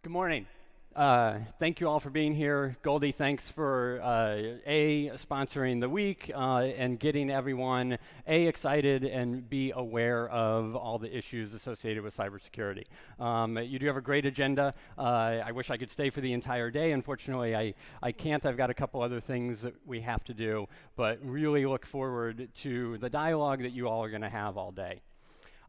Good morning. Thank you all for being here. Goldie, thanks for sponsoring the week and getting everyone excited and be aware of all the issues associated with cybersecurity. You do have a great agenda. I wish I could stay for the entire day. Unfortunately, I can't. I've got a couple other things that we have to do, but really look forward to the dialogue that you all are going to have all day.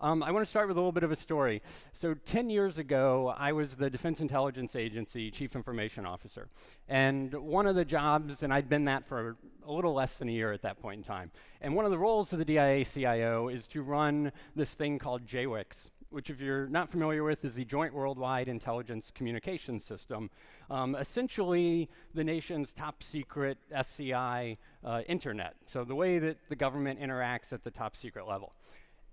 I want to start with a little bit of a story. So 10 years ago, I was the Defense Intelligence Agency Chief Information Officer. And one of the jobs, and I'd been that for a little less than a year at that point in time, and one of the roles of the DIA CIO is to run this thing called JWICS, which if you're not familiar with is the Joint Worldwide Intelligence Communication System, essentially the nation's top secret SCI internet. So the way that the government interacts at the top secret level.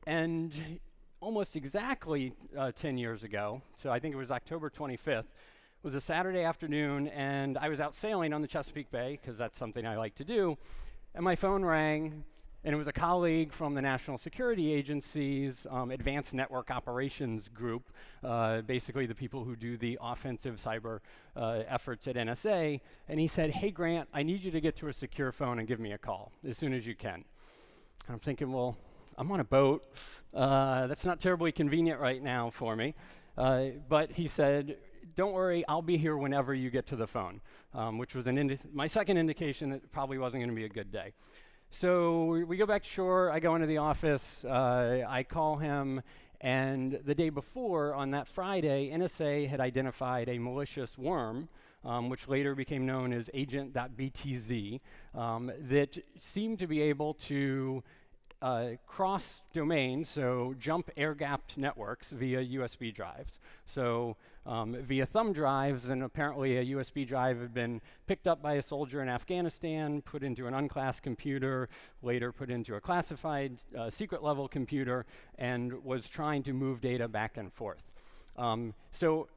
And almost exactly 10 years ago, so I think it was October 25th, was a Saturday afternoon, and I was out sailing on the Chesapeake Bay, because that's something I like to do, and my phone rang, and it was a colleague from the National Security Agency's Advanced Network Operations Group, basically the people who do the offensive cyber efforts at NSA, and he said, "Hey Grant, I need you to get to a secure phone and give me a call as soon as you can." And I'm thinking, well, I'm on a boat. That's not terribly convenient right now for me. But he said, "Don't worry, I'll be here whenever you get to the phone," which was my second indication that it probably wasn't going to be a good day. So we go back to shore. I go into the office. I call him. And the day before, on that Friday, NSA had identified a malicious worm, which later became known as agent.btz, that seemed to be able to cross domains, so jump air-gapped networks via USB drives. So via thumb drives, and apparently a USB drive had been picked up by a soldier in Afghanistan, put into an unclassed computer, later put into a classified secret level computer, and was trying to move data back and forth. So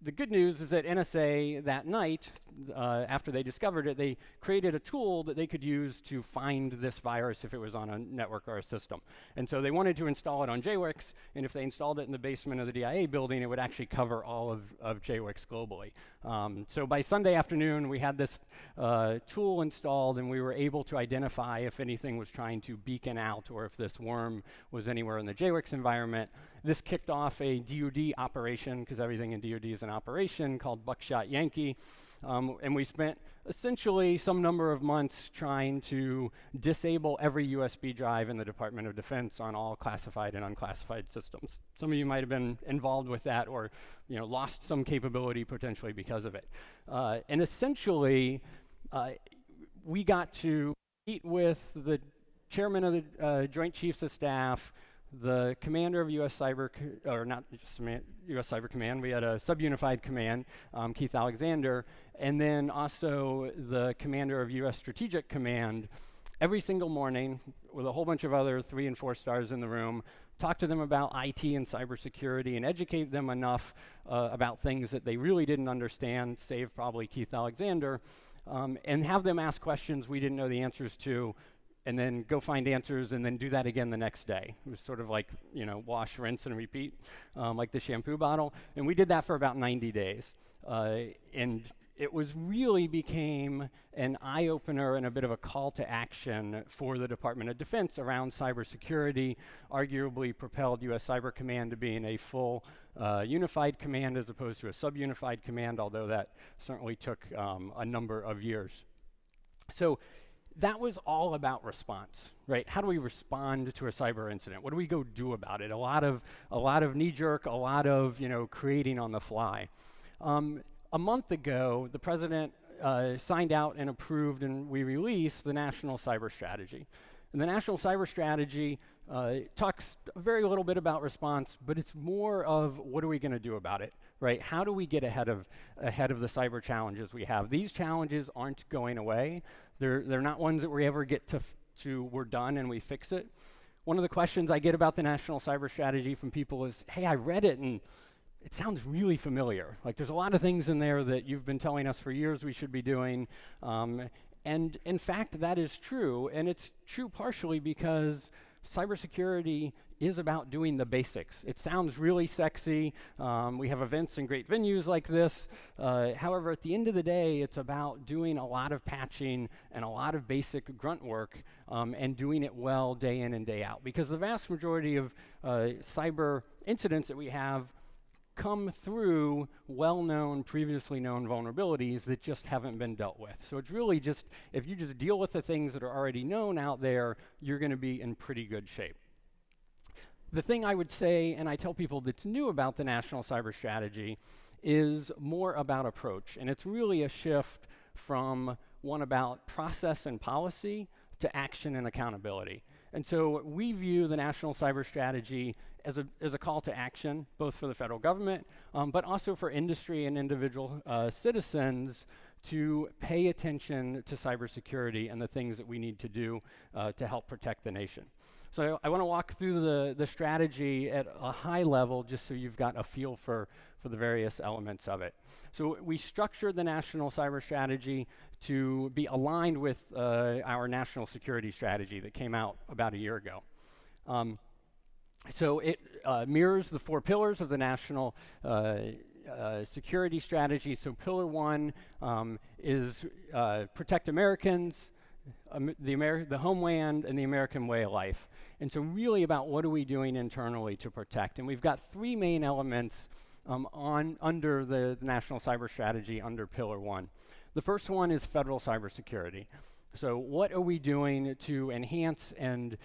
the good news is that NSA that night, after they discovered it, they created a tool that they could use to find this virus if it was on a network or a system. And so they wanted to install it on JWICS, and if they installed it in the basement of the DIA building, it would actually cover all of JWICS globally. So by Sunday afternoon, we had this tool installed, and we were able to identify if anything was trying to beacon out or if this worm was anywhere in the JWICS environment. This kicked off a DoD operation, because everything in DoD is an operation, called Buckshot Yankee. And we spent essentially some number of months trying to disable every USB drive in the Department of Defense on all classified and unclassified systems. Some of you might have been involved with that, or lost some capability potentially because of it. And essentially, we got to meet with the chairman of the Joint Chiefs of Staff, the commander of U.S. Cyber, or not just U.S. Cyber Command, we had a sub-unified command, Keith Alexander, and then also the commander of U.S. Strategic Command, every single morning with a whole bunch of other 3 and 4 stars in the room, talk to them about IT and cybersecurity and educate them enough about things that they really didn't understand, save probably Keith Alexander, and have them ask questions we didn't know the answers to, and then go find answers, and then do that again the next day. It was sort of like, wash, rinse, and repeat, like the shampoo bottle. And we did that for about 90 days. And it really became an eye-opener and a bit of a call to action for the Department of Defense around cybersecurity, arguably propelled U.S. Cyber Command to being a full unified command as opposed to a sub-unified command, although that certainly took a number of years. So that was all about response, right? How do we respond to a cyber incident? What do we go do about it? A lot of knee-jerk, a lot of creating on the fly. A month ago, the president signed out and approved, and we released the National Cyber Strategy. And the National Cyber Strategy talks very little bit about response, but it's more of what are we going to do about it, right? How do we get ahead of the cyber challenges we have? These challenges aren't going away. They're not ones that we ever get to we're done and we fix it. One of the questions I get about the National Cyber Strategy from people is, "Hey, I read it and it sounds really familiar. Like there's a lot of things in there that you've been telling us for years we should be doing." And in fact, that is true, and it's true partially because cybersecurity is about doing the basics. It sounds really sexy. We have events and great venues like this. However, at the end of the day, it's about doing a lot of patching and a lot of basic grunt work and doing it well day in and day out. Because the vast majority of cyber incidents that we have come through well-known, previously known vulnerabilities that just haven't been dealt with. So it's really just, if you just deal with the things that are already known out there, you're going to be in pretty good shape. The thing I would say, and I tell people that's new about the National Cyber Strategy, is more about approach. And it's really a shift from one about process and policy to action and accountability. And so we view the National Cyber Strategy as a call to action, both for the federal government, but also for industry and individual citizens to pay attention to cybersecurity and the things that we need to do to help protect the nation. So I want to walk through the strategy at a high level just so you've got a feel for the various elements of it. So we structured the National Cyber Strategy to be aligned with our National Security Strategy that came out about a year ago. So it mirrors the 4 pillars of the National Security Strategy. So Pillar 1 is protect Americans, the homeland, and the American way of life. And so really about what are we doing internally to protect. And we've got 3 main elements under the National Cyber Strategy under Pillar 1. The first one is federal cybersecurity. So what are we doing to enhance and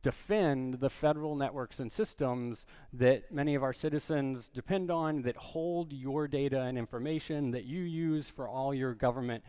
defend the federal networks and systems that many of our citizens depend on, that hold your data and information that you use for all your government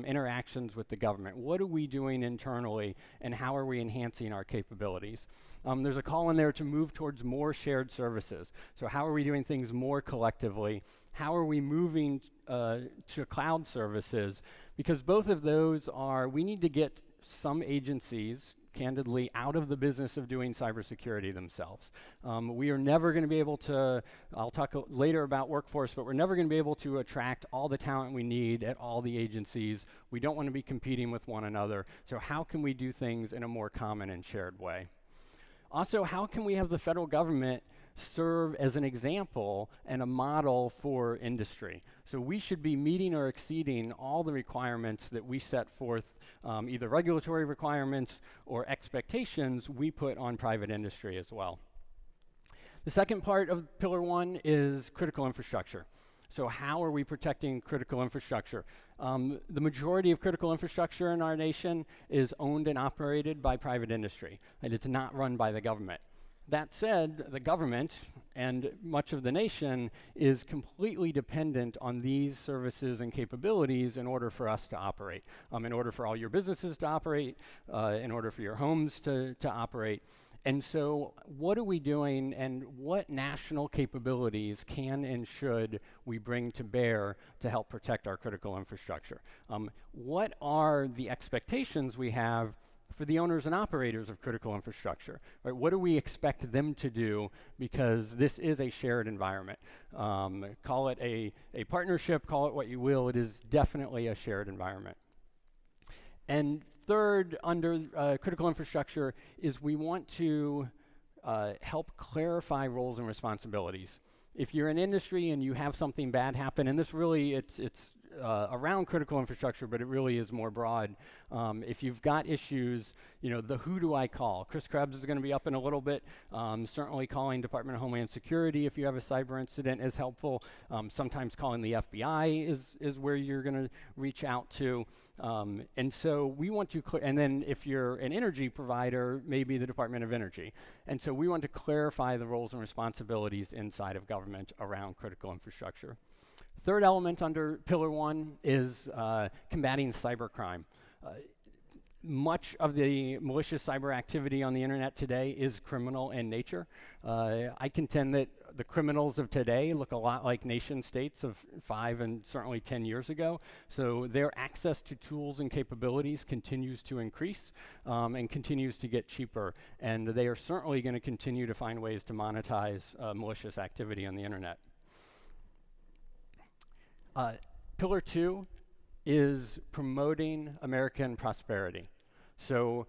interactions with the government? What are we doing internally, and how are we enhancing our capabilities? There's a call in there to move towards more shared services. So how are we doing things more collectively? How are we moving to cloud services? Because both of those we need to get some agencies, candidly, out of the business of doing cybersecurity themselves. We are never going to be able to, I'll talk later about workforce, but we're never going to be able to attract all the talent we need at all the agencies. We don't want to be competing with one another. So how can we do things in a more common and shared way? Also, how can we have the federal government serve as an example and a model for industry? So we should be meeting or exceeding all the requirements that we set forth, either regulatory requirements or expectations we put on private industry as well. The second part of Pillar 1 is critical infrastructure. So how are we protecting critical infrastructure? The majority of critical infrastructure in our nation is owned and operated by private industry, and it's not run by the government. That said, the government and much of the nation is completely dependent on these services and capabilities in order for us to operate, in order for all your businesses to operate, in order for your homes to operate. And so what are we doing, and what national capabilities can and should we bring to bear to help protect our critical infrastructure? What are the expectations we have for the owners and operators of critical infrastructure? Right? What do we expect them to do, because this is a shared environment? Call it a partnership, call it what you will, it is definitely a shared environment. And third, under critical infrastructure, is we want to help clarify roles and responsibilities. If you're in industry and you have something bad happen, and this really, it's around critical infrastructure, but it really is more broad. If you've got issues, the who do I call? Chris Krebs is going to be up in a little bit. Certainly calling Department of Homeland Security if you have a cyber incident is helpful. Sometimes calling the FBI is where you're going to reach out to. And so we want to, and then if you're an energy provider, maybe the Department of Energy. And so we want to clarify the roles and responsibilities inside of government around critical infrastructure. Third element under Pillar 1 is combating cybercrime. Much of the malicious cyber activity on the internet today is criminal in nature. I contend that the criminals of today look a lot like nation states of 5 and certainly 10 years ago. So their access to tools and capabilities continues to increase and continues to get cheaper. And they are certainly going to continue to find ways to monetize malicious activity on the internet. Pillar 2 is promoting American prosperity. So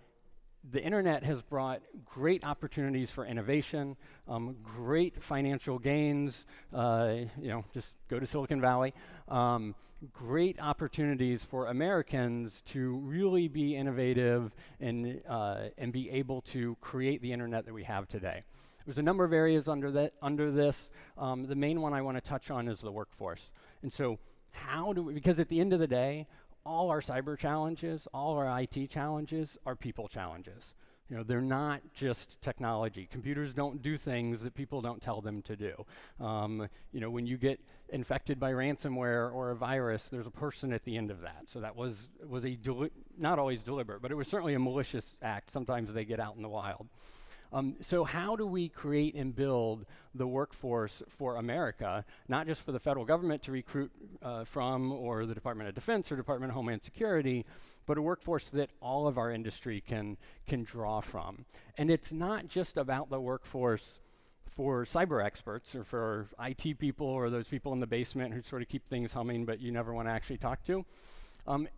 the internet has brought great opportunities for innovation, great financial gains, just go to Silicon Valley, great opportunities for Americans to really be innovative and be able to create the internet that we have today. There's a number of areas under this. The main one I want to touch on is the workforce. And so because at the end of the day, all our cyber challenges, all our IT challenges are people challenges. They're not just technology. Computers don't do things that people don't tell them to do. When you get infected by ransomware or a virus, there's a person at the end of that. So that was not always deliberate, but it was certainly a malicious act. Sometimes they get out in the wild. So how do we create and build the workforce for America, not just for the federal government to recruit from, or the Department of Defense or Department of Homeland Security, but a workforce that all of our industry can draw from? And it's not just about the workforce for cyber experts or for IT people or those people in the basement who sort of keep things humming but you never want to actually talk to.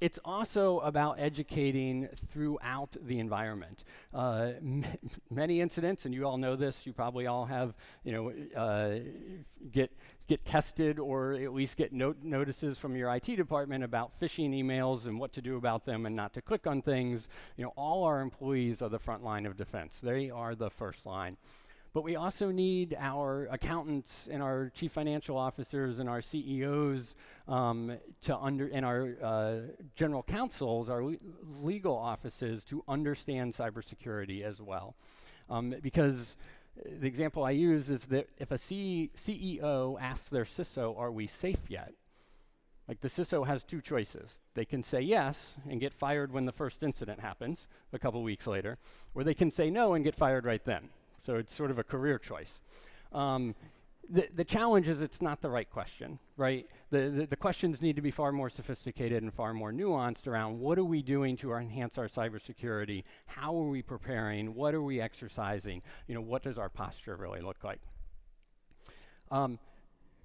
It's also about educating throughout the environment. Many incidents, and you all know this, you probably all have, get tested or at least get notices from your IT department about phishing emails and what to do about them and not to click on things. All our employees are the front line of defense. They are the first line. But we also need our accountants and our chief financial officers and our CEOs and our general counsels, our legal offices, to understand cybersecurity as well. Because the example I use is that if a CEO asks their CISO, "Are we safe yet?" Like, the CISO has two choices. They can say yes and get fired when the first incident happens a couple weeks later, or they can say no and get fired right then. So it's sort of a career choice. The challenge is it's not the right question, right? The questions need to be far more sophisticated and far more nuanced around what are we doing to enhance our cybersecurity? How are we preparing? What are we exercising? What does our posture really look like?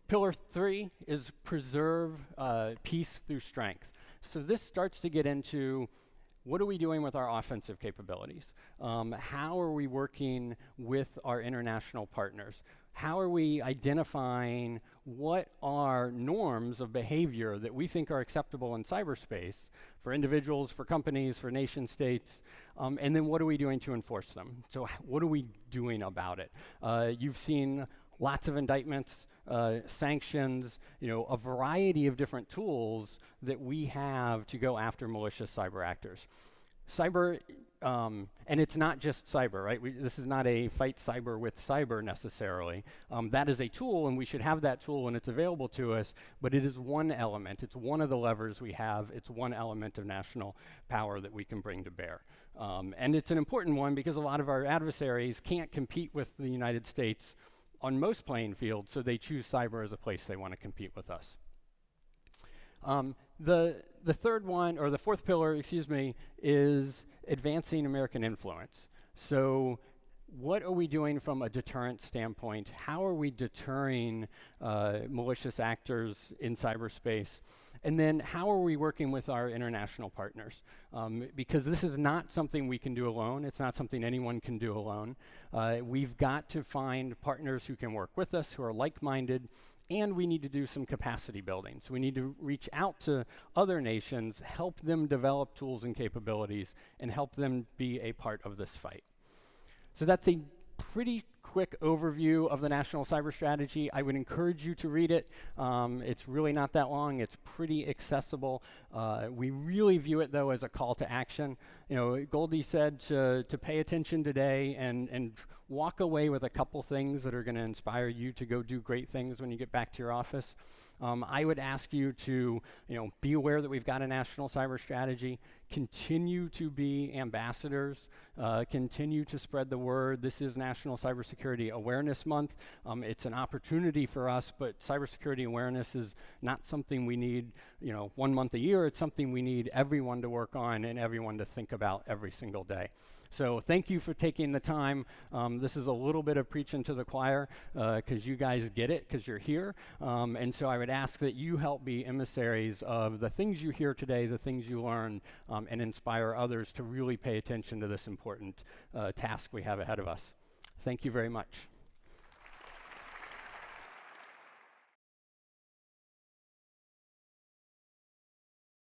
Pillar 3 is preserve peace through strength. So this starts to get into what are we doing with our offensive capabilities? How are we working with our international partners? How are we identifying what are norms of behavior that we think are acceptable in cyberspace for individuals, for companies, for nation states? And then what are we doing to enforce them? So what are we doing about it? You've seen lots of indictments, sanctions, a variety of different tools that we have to go after malicious cyber actors. Cyber, and it's not just cyber, right? This is not a fight cyber with cyber necessarily. That is a tool, and we should have that tool when it's available to us, but it is one element. It's one of the levers we have. It's one element of national power that we can bring to bear. And it's an important one because a lot of our adversaries can't compete with the United States on most playing fields, so they choose cyber as a place they want to compete with us. The third one, or the fourth pillar, is advancing American influence. So what are we doing from a deterrent standpoint? How are we deterring malicious actors in cyberspace? And then how are we working with our international partners? Because this is not something we can do alone. It's not something anyone can do alone. We've got to find partners who can work with us, who are like-minded, and we need to do some capacity building. So we need to reach out to other nations, help them develop tools and capabilities, and help them be a part of this fight. So that's a pretty quick overview of the National Cyber Strategy. I would encourage you to read it. It's really not that long. It's pretty accessible. We really view it, though, as a call to action. Goldie said to pay attention today and walk away with a couple things that are going to inspire you to go do great things when you get back to your office. I would ask you to, be aware that we've got a national cyber strategy, continue to be ambassadors, continue to spread the word. This is National Cybersecurity Awareness Month. It's an opportunity for us, but cybersecurity awareness is not something we need, 1 month a year. It's something we need everyone to work on and everyone to think about every single day. So thank you for taking the time. This is a little bit of preaching to the choir because you guys get it because you're here. And so I would ask that you help be emissaries of the things you hear today, the things you learn, and inspire others to really pay attention to this important task we have ahead of us. Thank you very much.